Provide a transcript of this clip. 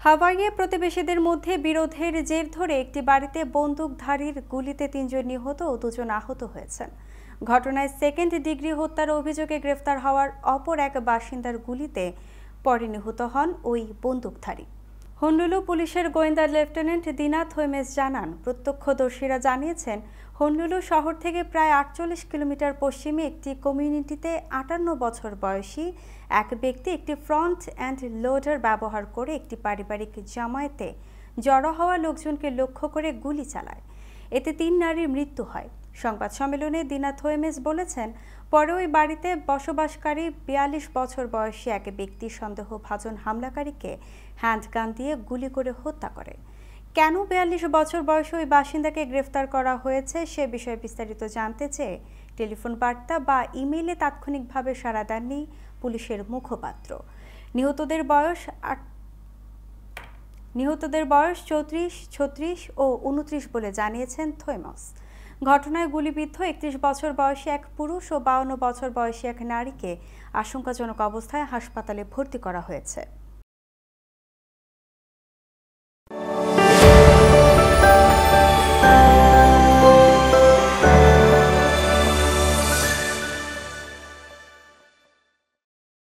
হাওয়াইয়ে প্রতিবেশীদের মধ্যে বিরোধের জের ধরে একটি বাড়িতে বন্দুকধারীর গুলিতে ৩ জন নিহত ও ২ জন আহত হয়েছেন। ঘটনায় সেকেন্ড ডিগ্রি হত্যার অভিযোগে গ্রেফতার হওয়ার অপর এক বাসিন্দার গুলিতে পরে নিহত হন ওই বন্দুকধারী। হনলুলু পুলিশের গোয়েন্দা লেফটেন্যান্ট দিনা থৈমেস জানান, প্রত্যক্ষদর্শীরা জানিয়েছেন হনলুলু শহর থেকে প্রায় ৪৮ কিলোমিটার পশ্চিমে একটি কমিউনিটিতে ৫৮ বছর বয়সী এক ব্যক্তি একটি ফ্রন্ট অ্যান্ড লোডার ব্যবহার করে একটি পারিবারিক জামায়াতে জড়ো হওয়া লোকজনকে লক্ষ্য করে গুলি চালায়। এতে ৩ নারীর মৃত্যু হয়। সংবাদ সম্মেলনে দিনা থৈমেস বলেছেন, পরে ওই বাড়িতে বসবাসকারী ৪২ বছর বয়সী এক ব্যক্তি সন্দেহভাজন হামলাকারীকে হ্যান্ডগান দিয়ে গুলি করে হত্যা করে। কেন ৪২ বছর বয়সী ওই বাসিন্দাকে গ্রেফতার করা হয়েছে সে বিষয়ে বিস্তারিত জানতে চেয়ে টেলিফোন বার্তা বা ইমেইলে তাৎক্ষণিকভাবে সাড়া দেননি পুলিশের মুখপাত্র। নিহতদের বয়স ৩৪, ৩৬ ও ২৯ বলে জানিয়েছেন থৈমস। ঘটনায় গুলিবিদ্ধ ৩১ বছর বয়সী এক পুরুষ ও ৫২ বছর বয়সী এক নারীকে আশঙ্কাজনক অবস্থায় হাসপাতালে ভর্তি করা হয়েছে।